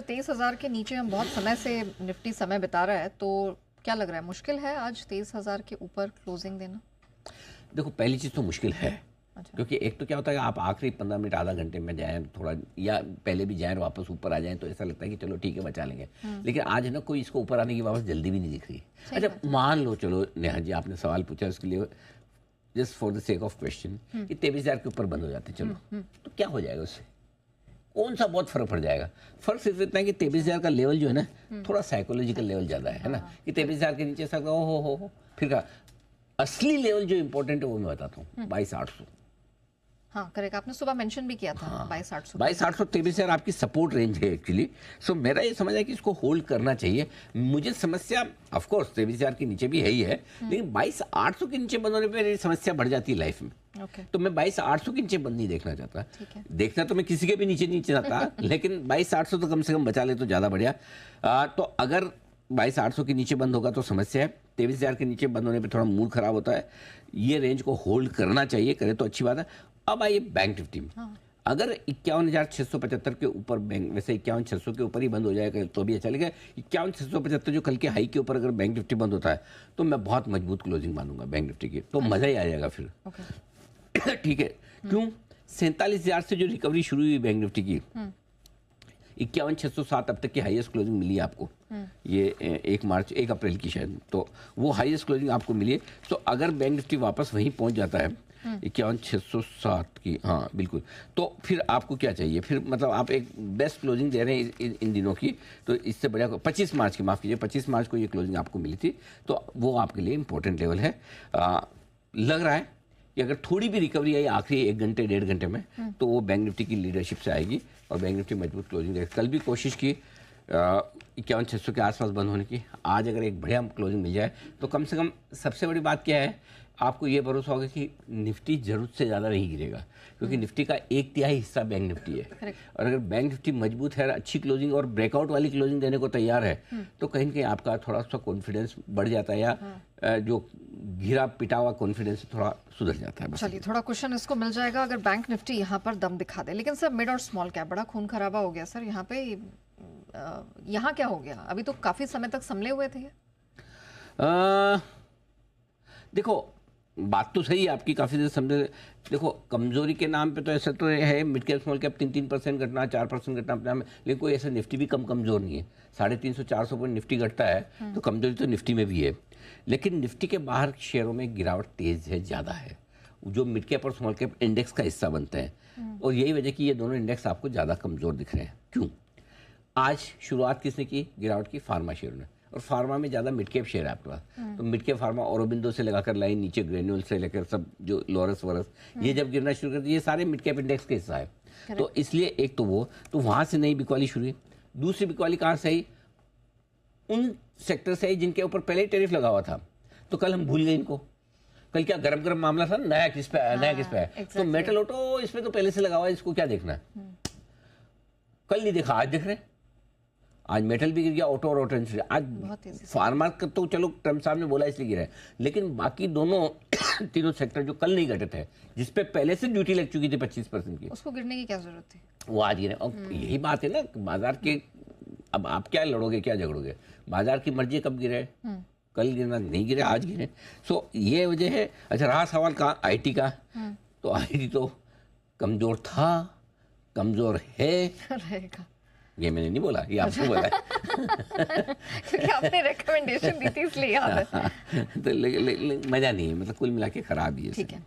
23,000 के नीचे हम बहुत समय से निफ्टी समय बिता रहा है, तो क्या लग रहा है मुश्किल है आज 23,000 के ऊपर क्लोजिंग देना? देखो, पहली चीज़ तो मुश्किल है। अच्छा। क्योंकि एक तो क्या होता है, आप आखिरी 15 मिनट आधा घंटे में जाएं थोड़ा, या पहले भी जाएं और वापस ऊपर आ जाएं, तो ऐसा लगता है कि चलो ठीक है बचा लेंगे। लेकिन आज ना कोई इसको ऊपर आने की वापस जल्दी भी नहीं दिख रही। अच्छा, मान लो, चलो नेहा जी आपने सवाल पूछा, उसके लिए just for the sake of question कि 23,000 के ऊपर बंद हो जाते, चलो तो क्या हो जाएगा उससे? कौन सा बहुत फर्क पड़ जाएगा? फर्क सिर्फ इतना है कि 23,000 का लेवल जो है ना, थोड़ा साइकोलॉजिकल लेवल ज़्यादा है ना, कि 23,000 के नीचे सब हो फिर का असली लेवल जो इंपॉर्टेंट है वो मैं बताता हूँ, 22,800। हाँ करेक्ट, आपने सुबह मेंशन भी किया था। 22,800 22,800 23,000 आपकी सपोर्ट रेंज है एक्चुअली। सो मेरा ये समझ है कि इसको होल्ड करना चाहिए। मुझे समस्या ऑफ कोर्स 23,000 के नीचे भी है ही है, लेकिन 22,800 के नीचे बंद होने पर मेरी समस्या बढ़ जाती है लाइफ में। तो मैं 22,800 के नीचे बंद नहीं देखना चाहता। देखना तो मैं किसी के भी नीचे नहीं चाहता, लेकिन 22,800 तो कम से कम बचा ले तो ज़्यादा बढ़िया। तो अगर 22,800 के नीचे बंद होगा तो समस्या है, 23,000 के नीचे बंद होने पे थोड़ा मूड खराब होता है। ये रेंज को होल्ड करना चाहिए, करे तो अच्छी बात है। अब आइए बैंक निफ्टी में। अगर 51,675 के ऊपर बैंक, वैसे 51,600 के ऊपर ही बंद हो जाएगा तो भी अच्छा, लेकिन 51,675 जो कल के हाई के ऊपर अगर बैंक निफ्टी बंद होता है तो मैं बहुत मजबूत क्लोजिंग मानूंगा बैंक निफ्टी की, तो मज़ा ही आ जाएगा फिर। ठीक है, क्यों? 47,000 से जो रिकवरी शुरू हुई बैंक निफ्टी की, 51,607 अब तक की हाईएस्ट क्लोजिंग मिली है आपको। ये 1 अप्रैल की शायद, तो वो हाईएस्ट क्लोजिंग आपको मिली है। तो अगर बैंक निफ्टी वापस वहीं पहुंच जाता है 51,607 की, हाँ बिल्कुल, तो फिर आपको क्या चाहिए? फिर मतलब आप एक बेस्ट क्लोजिंग दे रहे हैं इन दिनों की, तो इससे बढ़िया 25 मार्च की, माफ़ कीजिए 25 मार्च को ये क्लोजिंग आपको मिली थी, तो वो आपके लिए इंपॉर्टेंट लेवल है। लग रहा है कि अगर थोड़ी भी रिकवरी आई आखिरी 1 घंटे 1.5 घंटे में, तो वो बैंक निफ्टी की लीडरशिप से आएगी और बैंक निफ्टी मजबूत क्लोजिंग देगी। कल भी कोशिश की 51,600 के आसपास बंद होने की, आज अगर एक बढ़िया क्लोजिंग मिल जाए तो कम से कम सबसे बड़ी बात क्या है, आपको ये भरोसा होगा कि निफ्टी जरूरत से ज़्यादा नहीं गिरेगा, क्योंकि निफ्टी का 1/3 हिस्सा बैंक निफ्टी है। और अगर बैंक निफ्टी मजबूत है, अच्छी क्लोजिंग और ब्रेकआउट वाली क्लोजिंग देने को तैयार है, तो कहीं ना कहीं आपका थोड़ा सा कॉन्फिडेंस बढ़ जाता है, या जो घिरा पिटा हुआ कॉन्फिडेंस थोड़ा सुधर जाता है। चलिए, थोड़ा क्वेश्चन इसको मिल जाएगा अगर बैंक निफ्टी यहाँ पर दम दिखा दे। लेकिन सर मिड और स्मॉल कैप बड़ा खून खराबा हो गया सर यहाँ पे। यहाँ क्या हो गया? अभी तो काफ़ी समय तक संभले हुए थे। देखो, बात तो सही है आपकी, काफ़ी देर समझे। देखो, कमजोरी के नाम पे तो ऐसा तो है, मिड कैप स्मॉल कैप 3-3% घटना, 4% घटना अपने में, लेकिन कोई ऐसा निफ्टी भी कमजोर नहीं है। 350-400 पॉइंट निफ्टी घटता है, तो कमजोरी तो निफ्टी में भी है। लेकिन निफ्टी के बाहर शेयरों में गिरावट तेज है, ज़्यादा है, जो मिड कैप और स्मॉल कैप इंडेक्स का हिस्सा बनते हैं। और यही वजह कि ये दोनों इंडेक्स आपको ज़्यादा कमज़ोर दिख रहे हैं। क्यों? आज शुरुआत किसने की गिरावट की? फार्मा शेयरों ने, और फार्मा में ज़्यादा मिड कैप शेयर है आपके पास। तो मिड कैप फार्मा औरोबिंदो से लगाकर लाइन नीचे ग्रेन्यूल से लेकर सब जो लोरस वरस, ये जब गिरना शुरू करते, ये सारे मिड कैप इंडेक्स का हिस्सा है। तो इसलिए एक तो वो, तो वहाँ से नई बिकवाली शुरू हुई। दूसरी बिकवाली कहाँ से आई? उन सेक्टर से आई जिनके ऊपर पहले ही टैरिफ लगा हुआ था। तो कल हम भूल गए इनको। कल क्या गरम गरम मामला था, नया किस पे आया, नया किस पे आया। तो मेटल ऑटो इसमें तो पहले से लगा हुआ है, इसको क्या देखना है? कल नहीं देखा, आज देख रहे हैं। आज मेटल भी गिर गया, ऑटो और ऑटो इंडस्ट्री आज। फार्मा का तो चलो ट्रम्प साहब ने बोला इसलिए गिरा है, लेकिन बाकी दोनों तीनों सेक्टर जो कल नहीं घटे थे, जिसपे पहले से ड्यूटी लग चुकी थी 25% की, उसको गिरने की क्या जरूरत थी? वो आज गिरे। और यही बात है ना, बाजार के, अब आप क्या लड़ोगे, क्या झगड़ोगे? बाजार की मर्जी, कब गिरे? कल गिरना, नहीं गिरे, आज गिरे। सो ये वजह है। अच्छा, रहा सवाल का आईटी का, तो आईटी तो कमजोर था, कमजोर है, रहेगा। ये मैंने नहीं बोला, ये आपने बोला है। क्योंकि आपने रिकमेंडेशन दी थी इसलिए याद है। तो मजा नहीं है, मतलब कुल मिला के खराब ही है। ठीक है।